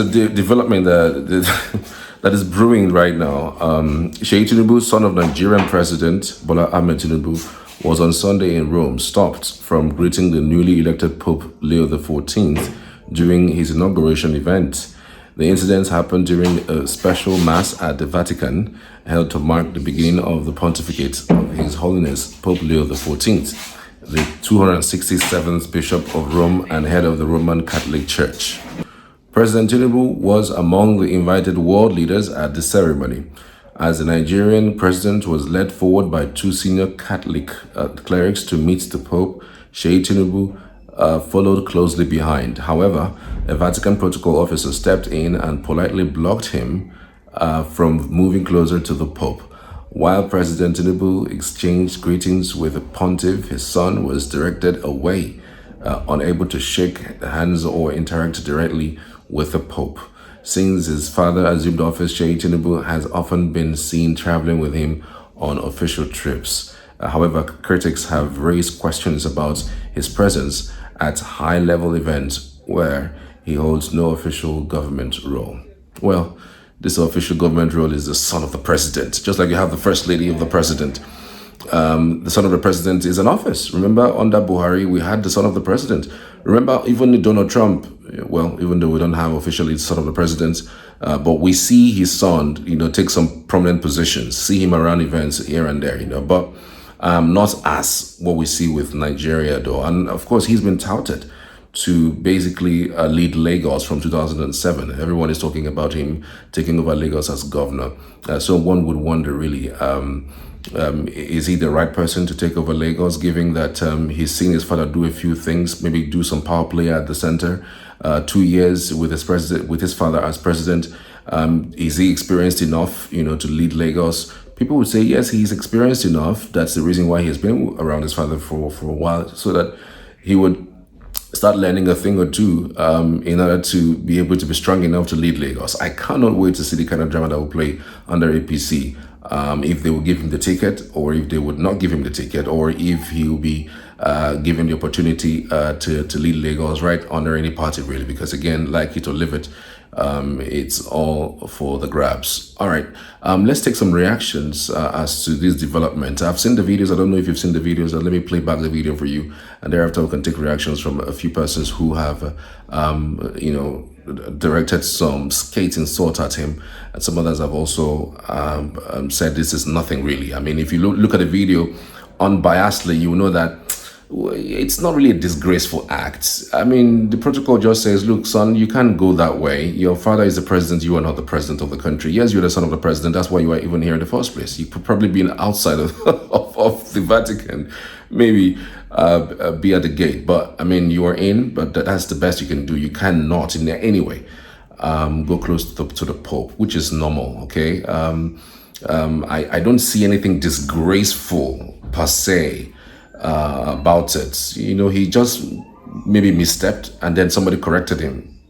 The development that is brewing right now. Seyi Tinubu, son of Nigerian President Bola Ahmed Tinubu, was on Sunday in Rome stopped from greeting the newly elected Pope Leo XIV during his inauguration event. The incident happened during a special mass at the Vatican held to mark the beginning of the pontificate of His Holiness Pope Leo XIV, the 267th Bishop of Rome and head of the Roman Catholic Church. President Tinubu was among the invited world leaders at the ceremony, as the Nigerian president was led forward by two senior Catholic clerics to meet the Pope. Seyi Tinubu followed closely behind. However, a Vatican protocol officer stepped in and politely blocked him from moving closer to the Pope. While President Tinubu exchanged greetings with the pontiff, his son was directed away, unable to shake hands or interact directly with the Pope. Since his father assumed office, Seyi Tinubu has often been seen traveling with him on official trips. However, critics have raised questions about his presence at high-level events where he holds no official government role. Well, this official government role is the son of the president, just like you have the first lady of the president. The son of the president is an office. Remember, under Buhari, we had the son of the president. Remember, even Donald Trump, well, even though we don't have officially the son of the president, but we see his son, take some prominent positions, see him around events here and there, but not as what we see with Nigeria, though. And of course, he's been touted to basically lead Lagos from 2007. Everyone is talking about him taking over Lagos as governor. So one would wonder, really, is he the right person to take over Lagos, given that he's seen his father do a few things, maybe do some power play at the center, 2 years with his father as president. Is he experienced enough, to lead Lagos? People would say, yes, he's experienced enough. That's the reason why he's been around his father for a while, so that he would start learning a thing or two in order to be able to be strong enough to lead Lagos. I cannot wait to see the kind of drama that will play under APC. If they will give him the ticket, or if they would not give him the ticket, or if he will be given the opportunity to lead Lagos right under any party, really, because again, like it or live it, it's all for the grabs. All right, let's take some reactions as to this development. I've seen the videos. I don't know if you've seen the videos. Let me play back the video for you, and thereafter we can take reactions from a few persons who have directed some scathing insult at him, and some others have also said this is nothing really. I mean, if you look at the video unbiasedly, you will know that it's not really a disgraceful act. I mean, the protocol just says, look, son, you can't go that way. Your father is the president. You are not the president of the country. Yes, you're the son of the president. That's why you are even here in the first place. You could probably be outside of the Vatican, maybe be at the gate. But I mean, you are in, but that's the best you can do. You cannot in any way go close to the Pope, which is normal, okay? I don't see anything disgraceful per se about it. He just maybe misstepped and then somebody corrected him.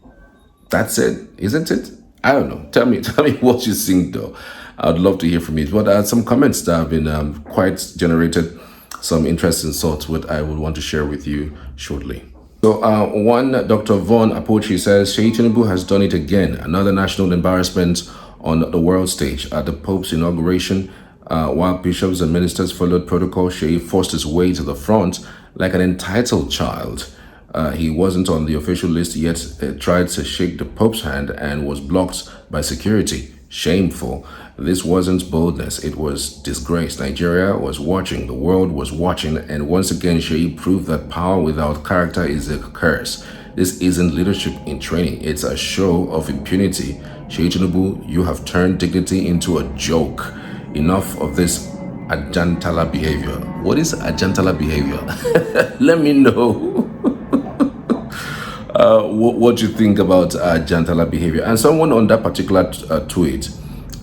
That's it, isn't it? I don't know. Tell me what you think, though. I'd love to hear from you. But some comments that have been quite generated some interesting thoughts, what I would want to share with you shortly. So one, Dr. Von Apochi says, Seyi Tinubu has done it again. Another national embarrassment on the world stage at the Pope's inauguration. While bishops and ministers followed protocol, Seyi forced his way to the front like an entitled child. He wasn't on the official list yet, tried to shake the Pope's hand and was blocked by security. Shameful. This wasn't boldness, it was disgrace. Nigeria was watching, the world was watching, and once again Seyi proved that power without character is a curse. This isn't leadership in training, it's a show of impunity. Seyi Tinubu, you have turned dignity into a joke. Enough of this Ajantala behavior. What is Ajantala behavior? Let me know what you think about Ajantala behavior. And someone on that particular tweet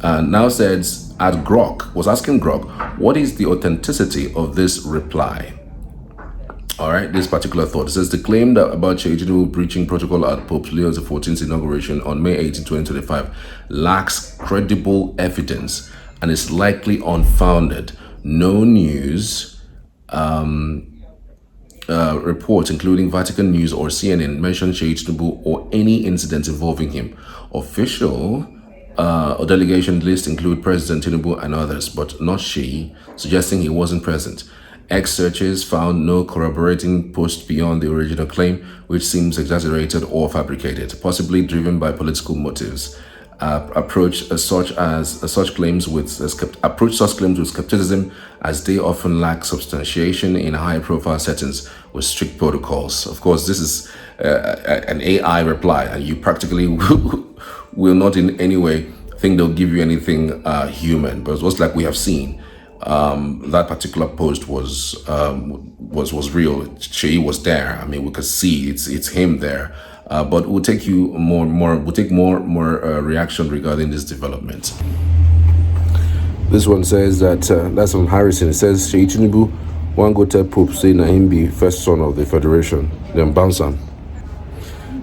now says, was asking Grok, what is the authenticity of this reply? All right, this particular thought. It says, the claim that about Seyi Tinubu breaching protocol at Pope Leo XIV's inauguration on May 18, 2025 lacks credible evidence and is likely unfounded. No news reports, including Vatican News or CNN, mention Seyi Tinubu or any incident involving him. Official or delegation list include President Tinubu and others, but not Seyi, suggesting he wasn't present. X searches found no corroborating post beyond the original claim, which seems exaggerated or fabricated, possibly driven by political motives. Approach such claims with skepticism, as they often lack substantiation in high-profile settings with strict protocols. Of course, this is an AI reply, and you practically will not in any way think they'll give you anything human. But it's like we have seen. That particular post was real. Seyi was there. I mean, we could see it's him there. But we'll take more reaction regarding this development. This one says that that's from Harrison. It says Seyi Tinubu one go tell Pope say na him be first son of the Federation. Then bounce on.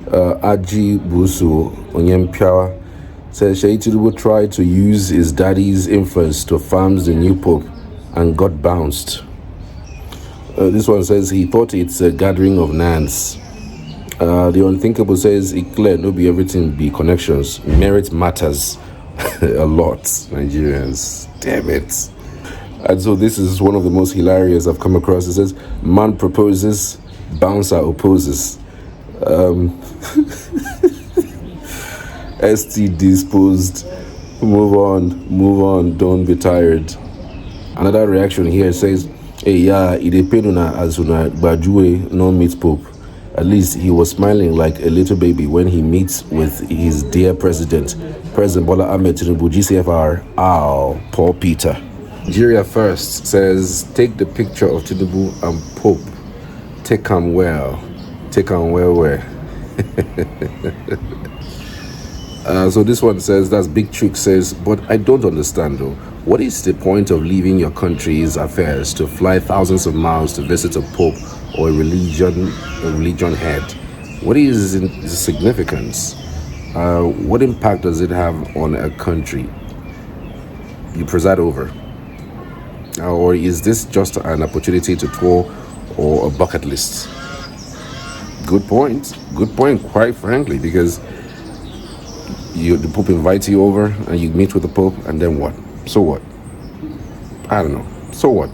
Aji Busu Onyempiawa says Seyi Tinubu tried to use his daddy's influence to farm the new Pope and got bounced. This one says he thought it's a gathering of nans. The unthinkable says it clear no be everything be connections. Merit matters a lot, Nigerians. Damn it. And so this is one of the most hilarious I've come across. It says, man proposes, bouncer opposes. ST disposed. Move on, don't be tired. Another reaction here says, hey, yeah, it depends on as una Bajue no meet Pope. At least he was smiling like a little baby when he meets with his dear president, President Bola Ahmed Tinubu, GCFR. Ow, poor Peter. Nigeria First says, take the picture of Tinubu and Pope. Take him well. So this one says, that's Big Trick says, but I don't understand though. What is the point of leaving your country's affairs to fly thousands of miles to visit a pope or a religion head? What is the significance? What impact does it have on a country you preside over? Or is this just an opportunity to tour or a bucket list? Good point, quite frankly, because the Pope invites you over and you meet with the Pope, and then what? So what? I don't know. So what?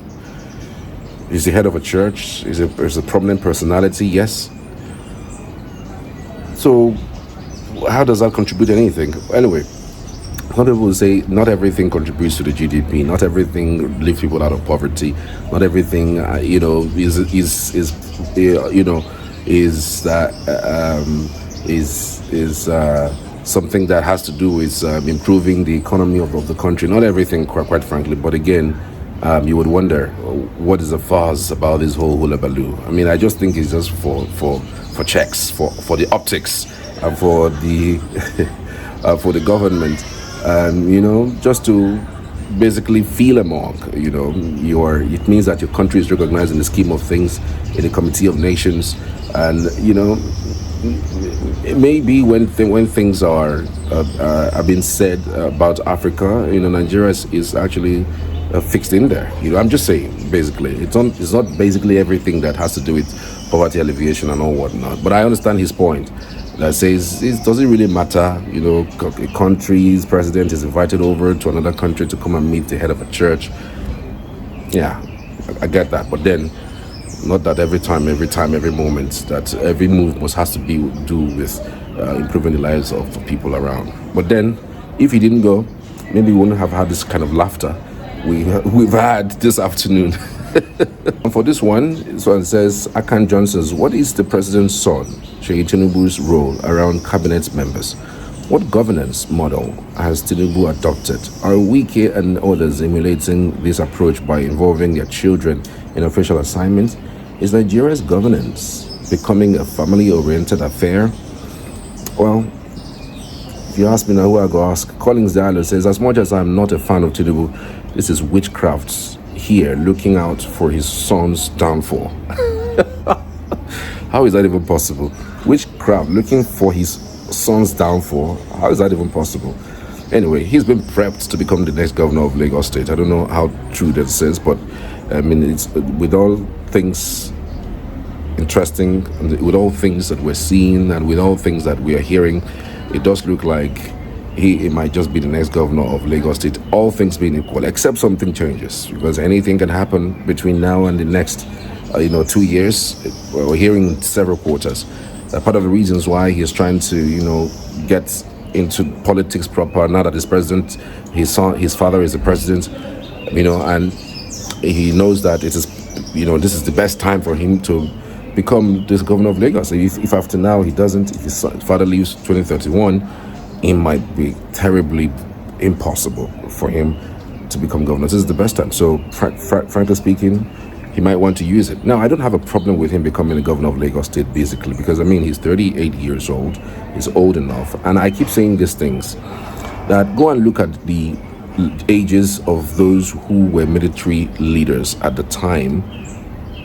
Is he head of a church? Is a prominent personality? Yes. So how does that contribute to anything? Anyway, some people will say not everything contributes to the GDP. Not everything lifts people out of poverty. Not everything, is something that has to do with improving the economy of the country. Not everything, quite frankly. But again, you would wonder, what is the fuss about this whole hullabaloo? I mean, I just think it's just for checks, for the optics, and for the for the government, just to basically feel among. It means that your country is recognized in the scheme of things in the Committee of Nations, and maybe when things are being said about Africa, Nigeria is actually fixed in there. I'm just saying, basically, it's not basically everything that has to do with poverty alleviation and all whatnot. But I understand his point. That says it doesn't really matter. A country's president is invited over to another country to come and meet the head of a church. Yeah, I get that. But then, not that every moment, that every move has to do with improving the lives of the people around. But then, if he didn't go, maybe we wouldn't have had this kind of laughter we've had this afternoon. And for this one says, Akan Johnson's, what is the president's son, Seyi Tinubu's role around cabinet members? What governance model has Tinubu adopted? Are Wike and others emulating this approach by involving their children in official assignments? Is Nigeria's governance becoming a family-oriented affair? Well, if you ask me now, who I go ask? Collins Diallo says, as much as I'm not a fan of Tinubu, this is witchcraft here looking out for his son's downfall. How is that even possible? Witchcraft looking for his son's downfall? How is that even possible? Anyway, he's been prepped to become the next governor of Lagos State. I don't know how true that says, but I mean, it's with all things interesting, and with all things that we're seeing and with all things that we are hearing, it does look like he might just be the next governor of Lagos State, all things being equal, except something changes, because anything can happen between now and the next 2 years. We're hearing several quarters that part of the reasons why he's trying to get into politics proper now that he's president, his father is the president, and he knows that it is this is the best time for him to become this governor of Lagos. If after now he doesn't, if his father leaves 2031, it might be terribly impossible for him to become governor. This is the best time. So frankly speaking, he might want to use it. Now, I don't have a problem with him becoming the governor of Lagos State, basically, because he's 38 years old. He's old enough. And I keep saying these things, that go and look at the ages of those who were military leaders at the time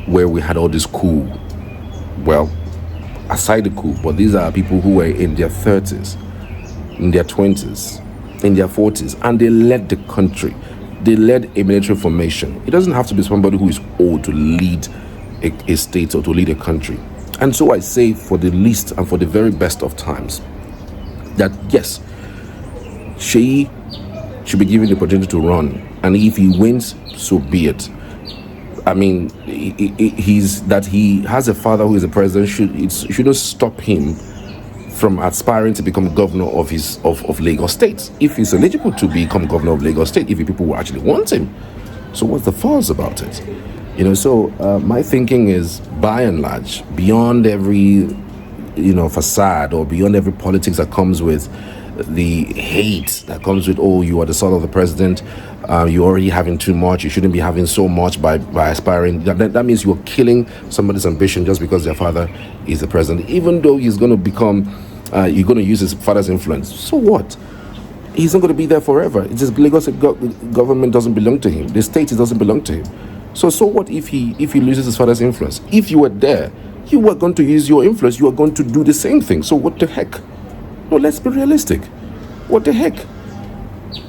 where we had all this coup. Well, aside the coup, but these are people who were in their 30s, in their 20s, in their 40s, and they led the country. They led a military formation. It doesn't have to be somebody who is old to lead a state or to lead a country. And so I say, for the least and for the very best of times, that yes, Seyi should be given the opportunity to run, and if he wins, so be it. He has a father who is a president shouldn't stop him from aspiring to become governor of Lagos State, if he's eligible to become governor of Lagos State, if the people will actually want him. So what's the fuss about it? So my thinking is, by and large, beyond every facade, or beyond every politics that comes with the hate that comes with, oh, you are the son of the president, you're already having too much, you shouldn't be having so much by aspiring. That means you're killing somebody's ambition just because their father is the president, even though he's going to become you're going to use his father's influence. So what? He's not going to be there forever. It's just Lagos government doesn't belong to him. The state doesn't belong to him. So what if he loses his father's influence? If you were there, you were going to use your influence. You are going to do the same thing. So what the heck? No, let's be realistic. What the heck?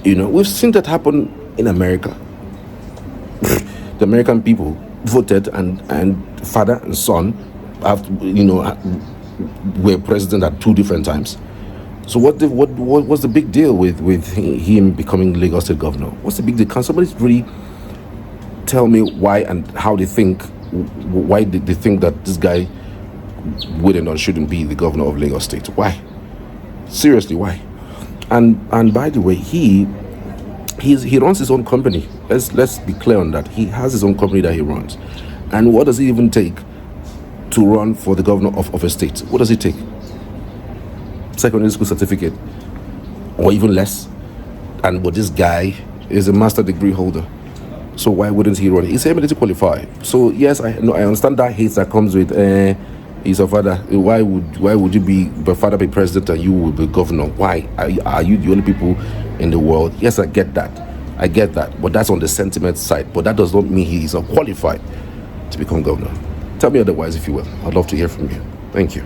We've seen that happen in America. The American people voted, and father and son were president at 2 different times. So what's the big deal with him becoming Lagos State governor? What's the big deal? Can somebody really tell me why and how they think? Why they think that this guy wouldn't or shouldn't be the governor of Lagos State? Why? Seriously, why? And by the way, he runs his own company. Let's be clear on that. He has his own company that he runs. And what does it even take to run for the governor of a state? What does it take? Secondary school certificate, or even less. But this guy is a master degree holder. So why wouldn't he run? He's able to qualify. So yes, I understand that hate that comes with he's a father. Why would you be the father be president and you will be governor? Why are you the only people in the world? Yes, I get that, but that's on the sentiment side. But that does not mean he is unqualified to become governor. Tell me otherwise, if you will. I'd love to hear from you. Thank you.